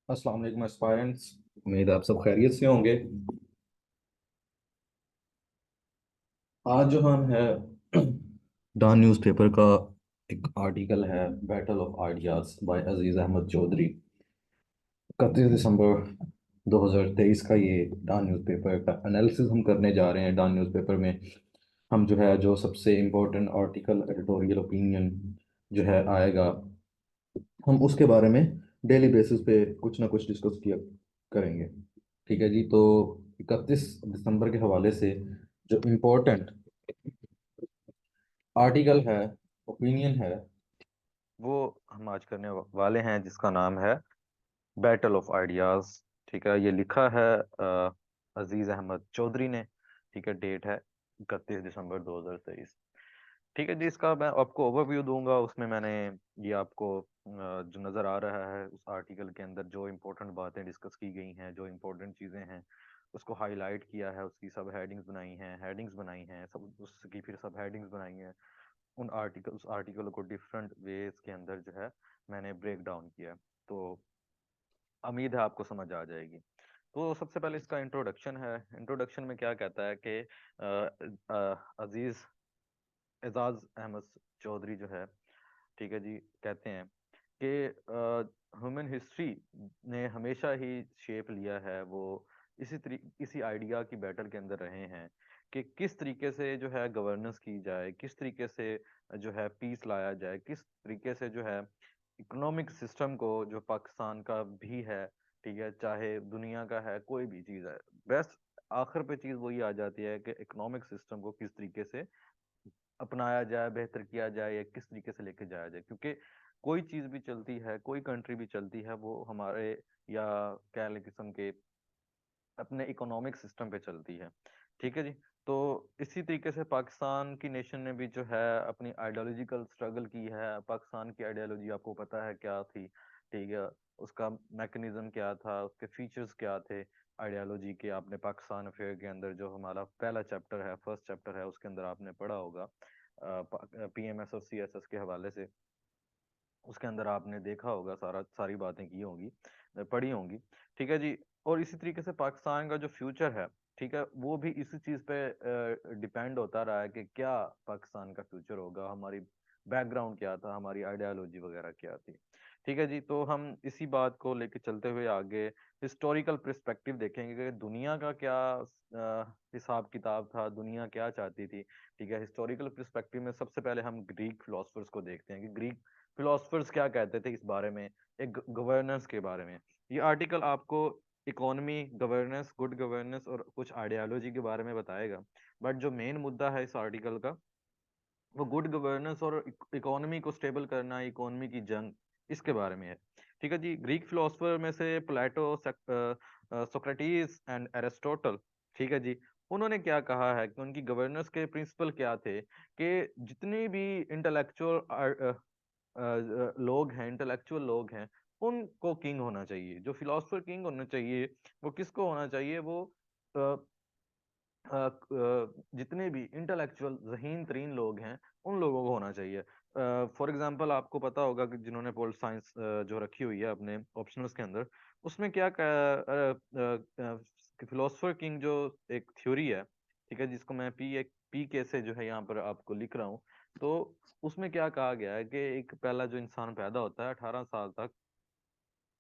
अस्सलाम वालेकुम एस्पायरेंट्स। उम्मीद है आप सब खैरियत से होंगे। आज जो हम है डॉन न्यूज़पेपर का एक आर्टिकल है, बैटल ऑफ आइडियाज बाय अजीज अहमद चौधरी। 31 दिसंबर 2023 का ये डॉन न्यूज़पेपर का एनालिसिस हम करने जा रहे हैं। डॉन न्यूज़पेपर में हम जो है जो सबसे इम्पोर्टेंट आर्टिकल, एडिटोरियल ओपिनियन जो है आएगा, हम उसके बारे में डेली बेसिस पे कुछ ना कुछ डिस्कस किया करेंगे। ठीक है जी। तो 31 दिसंबर के हवाले से जो इम्पोर्टेंट आर्टिकल है, ओपिनियन है, वो हम आज करने वाले हैं, जिसका नाम है बैटल ऑफ आइडियाज। ठीक है, ये लिखा है अजीज अहमद चौधरी ने। ठीक है, डेट है 31 दिसंबर 2023। ठीक है जी, इसका मैं आपको ओवरव्यू दूंगा। उसमें मैंने ये आपको जो नज़र आ रहा है उस आर्टिकल के अंदर जो इम्पोर्टेंट बातें डिस्कस की गई हैं, जो इम्पोर्टेंट चीज़ें हैं, उसको हाईलाइट किया है। उसकी सब हेडिंग्स बनाई हैं, सब उसकी फिर सब हेडिंग्स बनाई हैं। उस आर्टिकल को डिफरेंट वेज के अंदर जो है मैंने ब्रेक डाउन किया। तो उम्मीद है आपको समझ आ जाएगी। तो सबसे पहले इसका इंट्रोडक्शन है। इंट्रोडक्शन में क्या कहता है कि अजीज एजाज अहमद चौधरी जो है, ठीक है जी, कहते हैं कि ह्यूमन हिस्ट्री ने हमेशा ही शेप लिया है, वो इसी आइडिया की बैटल के अंदर रहे हैं कि किस तरीके से जो है गवर्नेंस की जाए, किस तरीके से जो है पीस लाया जाए, किस तरीके से जो है इकोनॉमिक सिस्टम को, जो पाकिस्तान का भी है, ठीक है, चाहे दुनिया का है, कोई भी चीज़ है, बेस्ट आखिर पे चीज़ वही आ जाती है कि इकोनॉमिक सिस्टम को किस तरीके से अपनाया जाए, बेहतर किया जाए, या किस तरीके से लेके जाया जाए। क्योंकि कोई चीज़ भी चलती है, कोई कंट्री भी चलती है, वो हमारे या कह लें किस्म के अपने इकोनॉमिक सिस्टम पे चलती है। ठीक है जी। तो इसी तरीके से पाकिस्तान की नेशन ने भी जो है अपनी आइडियोलॉजिकल स्ट्रगल की है। पाकिस्तान की आइडियोलॉजी आपको पता है क्या थी, ठीक है, उसका मैकेनिज्म क्या था, उसके फीचर्स क्या थे आइडियोलॉजी के। आपने पाकिस्तान अफेयर के अंदर जो हमारा पहला चैप्टर है, फर्स्ट चैप्टर है, उसके अंदर आपने पढ़ा होगा पीएमएस और सीएसएस के हवाले से। उसके अंदर आपने देखा होगा, सारी बातें की होंगी, पढ़ी होंगी। ठीक है जी। और इसी तरीके से पाकिस्तान का जो फ्यूचर है, ठीक है, वो भी इसी चीज़ पे डिपेंड होता रहा है कि क्या पाकिस्तान का फ्यूचर होगा, हमारी बैकग्राउंड क्या था, हमारी आइडियोलॉजी वगैरह क्या थी। ठीक है जी। तो हम इसी बात को लेके चलते हुए आगे हिस्टोरिकल पर्सपेक्टिव देखेंगे कि दुनिया का क्या हिसाब किताब था, दुनिया क्या चाहती थी। ठीक है, हिस्टोरिकल पर्सपेक्टिव में सबसे पहले हम ग्रीक फिलोसफर्स को देखते हैं कि ग्रीक फिलोसफर्स क्या कहते थे इस बारे में, एक गवर्नेंस के बारे में। ये आर्टिकल आपको इकोनॉमी, गवर्नेंस, गुड गवर्नेंस और कुछ आइडियोलॉजी के बारे में बताएगा। बट जो मेन मुद्दा है इस आर्टिकल का, वो गुड गवर्नेंस और इकोनॉमी को स्टेबल करना, इकोनॉमी की जंग, इसके बारे में है। ठीक है जी। ग्रीक फिलोसफर में से प्लेटो, सोक्रेटिस एंड एरिस्टोटल, ठीक है जी, उन्होंने क्या कहा है कि उनकी गवर्नेंस के प्रिंसिपल क्या थे कि जितने भी इंटेलेक्चुअल लोग हैं, इंटेलेक्चुअल लोग हैं, उनको किंग होना चाहिए। जो फिलोसफर किंग होना चाहिए, वो किसको होना चाहिए, वो अ, जितने भी इंटेलेक्चुअल जहीन तरीन लोग हैं, उन लोगों को होना चाहिए। फॉर एग्जांपल आपको पता होगा कि जिन्होंने पोल साइंस जो रखी हुई है अपने ऑप्शनल्स के अंदर, उसमें क्या फिलोसफर किंग जो एक थ्योरी है, ठीक है, जिसको मैं पी के से जो है यहाँ पर आपको लिख रहा हूँ। तो उसमें क्या कहा गया है कि एक पहला जो इंसान पैदा होता है, 18 साल तक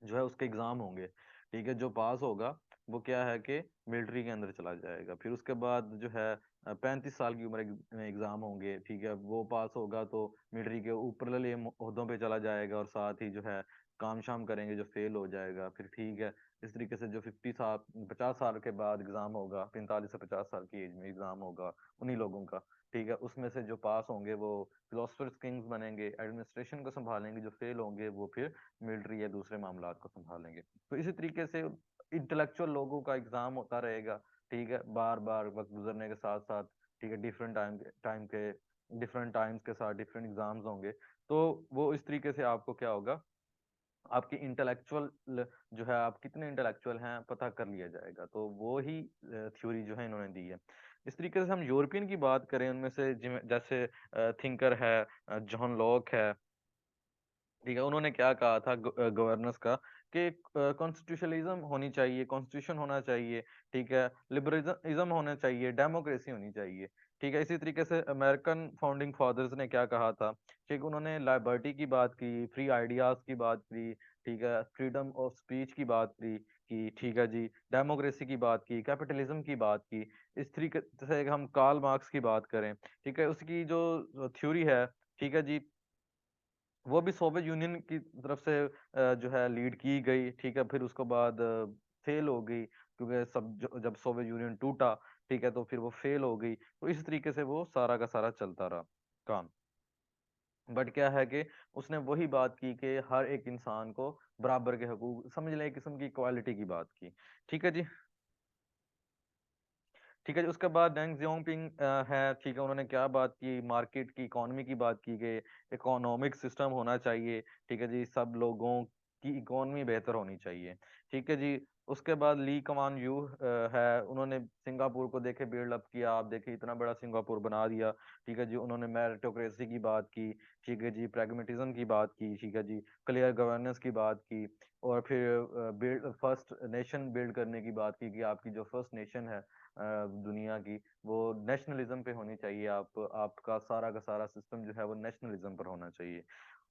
जो है उसके एग्जाम होंगे। ठीक है, जो पास होगा वो क्या है कि मिलिट्री के अंदर चला जाएगा। फिर उसके बाद जो है 35 साल की उम्र में एग्जाम होंगे। ठीक है, वो पास होगा तो मिलिट्री के ऊपरले ओहदों पे चला जाएगा, और साथ ही जो है काम शाम करेंगे, जो फेल हो जाएगा फिर, ठीक है, इस तरीके से जो 50 साल 50 साल के बाद एग्जाम होगा, 45 से 50 साल की एज में एग्जाम होगा उन्हीं लोगों का। ठीक है, उसमें से जो पास होंगे वो फिलोसफर्स किंग्स बनेंगे, एडमिनिस्ट्रेशन को संभालेंगे, जो फेल होंगे वो फिर मिलिट्री या दूसरे मामलात को संभालेंगे। तो इसी तरीके से इंटेलेक्चुअल लोगों का एग्जाम होता रहेगा। ठीक है, बार बार वक्त गुजरने के साथ साथ, ठीक है, डिफरेंट टाइम्स के साथ डिफरेंट एग्जाम्स होंगे। तो वो इस तरीके से आपको क्या होगा, आपकी इंटेलेक्चुअल जो है, आप कितने इंटेलेक्चुअल हैं पता कर लिया जाएगा। तो वो ही थ्योरी जो है इन्होंने दी है। इस तरीके से हम यूरोपियन की बात करें, उनमें से जैसे थिंकर है, जॉन लॉक है, ठीक है। उन्होंने क्या कहा था गवर्नेंस का कि कॉन्स्टिट्यूशनलिज्म होनी चाहिए, कॉन्स्टिट्यूशन होना चाहिए, ठीक है, लिबरलिज्म होना चाहिए, डेमोक्रेसी होनी चाहिए, ठीक है। इसी तरीके से अमेरिकन फाउंडिंग फादर्स ने क्या कहा था, ठीक, उन्होंने लिबर्टी की बात की, फ्री आइडियाज की बात की, ठीक है, फ्रीडम ऑफ स्पीच की बात की, ठीक है जी, डेमोक्रेसी की बात की, कैपिटलिज्म की बात की। इस तरीके से हम कार्ल मार्क्स की बात करें, ठीक है, उसकी जो थ्योरी है, ठीक है जी, वो भी सोवियत यूनियन की तरफ से जो है लीड की गई, ठीक है। फिर उसके बाद फेल हो गई, क्योंकि जब सोवियत यूनियन टूटा, ठीक है, तो फिर वो फेल हो गई। तो इस तरीके से वो सारा का सारा चलता रहा काम। बट क्या है कि उसने वही बात की कि हर एक इंसान को बराबर के हकूक, समझ लें एक किस्म की इक्वालिटी की बात की, ठीक है जी। ठीक है जी। उसके बाद डेंग जियोपिंग है, ठीक है, उन्होंने क्या बात की, मार्केट की इकोनॉमी की बात की कि इकोनॉमिक सिस्टम होना चाहिए, ठीक है जी, सब लोगों की इकोनॉमी बेहतर होनी चाहिए, ठीक है जी। उसके बाद ली कमान यू है, उन्होंने सिंगापुर को देखे बिल्डअप किया, आप देखे इतना बड़ा सिंगापुर बना दिया, ठीक है जी। उन्होंने मेरिटोक्रेसी की बात की, ठीक है जी, प्रैग्मेटिज्म की बात की, ठीक है जी, क्लियर गवर्नेंस की बात की, और फिर बिल्ड फर्स्ट नेशन बिल्ड करने की बात की कि आपकी जो फर्स्ट नेशन है दुनिया की, वो नेशनलिज्म पे होनी चाहिए। आपका सारा का सारा सिस्टम जो है वो नेशनलिज्म पर होना चाहिए।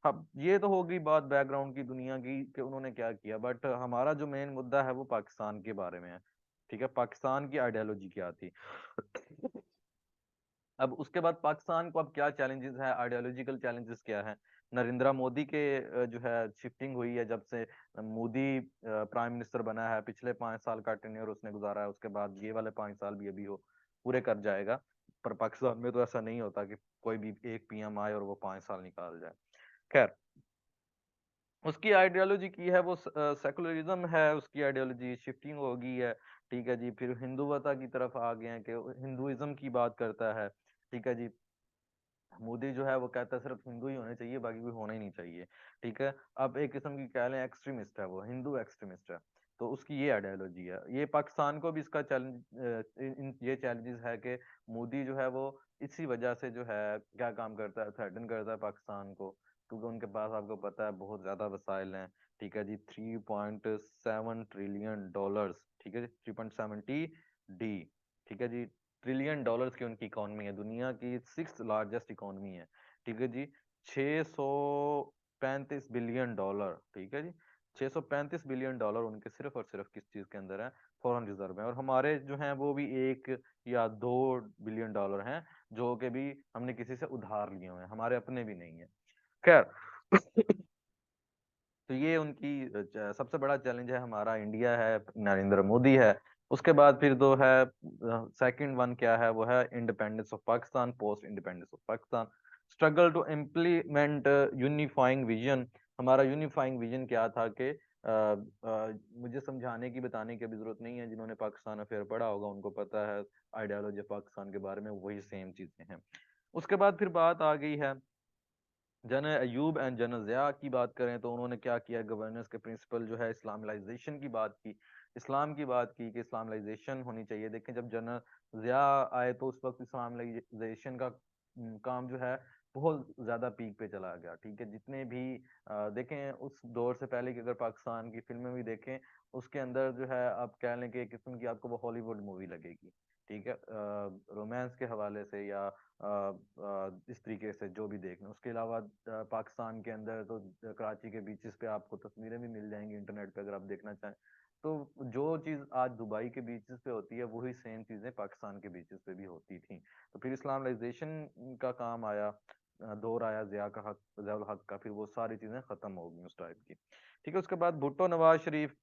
अब ये तो होगी बात बैकग्राउंड की दुनिया की कि उन्होंने क्या किया, बट हमारा जो मेन मुद्दा है वो पाकिस्तान के बारे में है, ठीक है। पाकिस्तान की आइडियोलॉजी क्या थी। अब उसके बाद पाकिस्तान को अब क्या चैलेंजेस है, आइडियोलॉजिकल चैलेंजेस क्या है। नरेंद्र मोदी के जो है शिफ्टिंग हुई है, जब से मोदी प्राइम मिनिस्टर बना है, पिछले 5 साल का टेन्योर उसने गुजारा है, उसके बाद ये वाले 5 साल भी अभी वो पूरे कर जाएगा। पर पाकिस्तान में तो ऐसा नहीं होता कि कोई भी एक पीएम आए और वो 5 साल निकाल जाए। खैर, उसकी आइडियोलॉजी की है वो सेकुलरिज्म है, उसकी आइडियोलॉजी शिफ्टिंग हो गई है, ठीक है जी। फिर हिंदुवता की तरफ आ गए हैं कि हिंदुइज्म की बात करता है, ठीक है जी। मोदी जो है वो कहता है सिर्फ हिंदू ही होने चाहिए, बाकी कोई होना ही नहीं चाहिए, ठीक है। अब एक किस्म की कह लें एक्सट्रीमिस्ट है, वो हिंदू एक्सट्रीमिस्ट है। तो उसकी ये आइडियोलॉजी है। ये पाकिस्तान को भी इसका चैलेंज, ये चैलेंजेस है कि मोदी जो है वो इसी वजह से जो है क्या काम करता है, थ्रेटन करता है पाकिस्तान को, क्योंकि उनके पास आपको पता है बहुत ज्यादा वसाइल हैं, ठीक है जी। 3.7 ट्रिलियन डॉलर्स, ठीक है जी, 3.70 डी, ठीक है जी, ट्रिलियन डॉलर्स की उनकी इकोनॉमी है, दुनिया की 6th लार्जेस्ट इकोनॉमी है, ठीक है जी। 635 बिलियन डॉलर, ठीक है जी, 635 बिलियन डॉलर उनके सिर्फ और सिर्फ किस चीज के अंदर है, फॉरेन रिजर्व है। और हमारे जो हैं वो भी 1 या 2 बिलियन डॉलर हैं, जो कि भी हमने किसी से उधार लिए हुए हैं, हमारे अपने भी नहीं है। खैर, तो ये उनकी सबसे बड़ा चैलेंज है। हमारा इंडिया है, नरेंद्र मोदी है। उसके बाद फिर दो है, सेकंड वन क्या है, वो है independence of Pakistan, post independence of Pakistan, struggle to implement unifying vision. हमारा यूनिफाइंग विजन क्या था कि मुझे समझाने की बताने की अभी जरूरत नहीं है, जिन्होंने पाकिस्तान अफेयर पढ़ा होगा उनको पता है आइडियोलॉजी पाकिस्तान के बारे में, वही सेम चीजें हैं। उसके बाद फिर बात आ गई है general Ayub and general Zia की। बात करें तो उन्होंने क्या किया, गवर्नेंस के प्रिंसिपल जो है इस्लामिलाइजेशन की बात की, इस्लाम की बात की कि इस्लामिलाइजेशन होनी चाहिए। देखें जब जनरल ज़िया आए तो उस वक्त इस्लामिलाइजेशन का काम जो है बहुत ज्यादा पीक पे चला गया, ठीक है। जितने भी देखें उस दौर से पहले की अगर पाकिस्तान की फिल्में भी देखें, उसके अंदर जो है आप कह लें कि एक किस्म की आपको वो हॉलीवुड मूवी लगेगी, ठीक है, रोमांस के हवाले से या इस तरीके से जो भी देखना। उसके अलावा पाकिस्तान के अंदर तो कराची के बीचेस पे आपको तस्वीरें भी मिल जाएंगी इंटरनेट पे अगर आप देखना चाहें। तो जो चीज़ आज दुबई के बीचेस पे होती है वही सेम चीज़ें पाकिस्तान के बीचेस पे भी होती थी। तो फिर इस्लामाइजेशन का काम आया, दौर आया जिया का हक, ज़ियाउल हक का, फिर वो सारी चीज़ें ख़त्म हो गई उस टाइप की, ठीक है। उसके बाद भुट्टो नवाज शरीफ,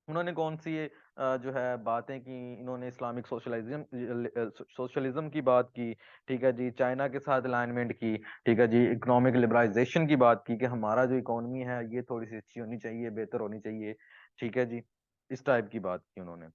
उन्होंने कौन सी जो है बातें की, इन्होंने इस्लामिक सोशलिज्म की बात की, ठीक है जी, चाइना के साथ अलाइनमेंट की, ठीक है जी, इकोनॉमिक लिबरलाइजेशन की बात की कि हमारा जो इकोनॉमी है ये थोड़ी सी अच्छी होनी चाहिए, बेहतर होनी चाहिए, ठीक है जी। इस टाइप की बात की उन्होंने।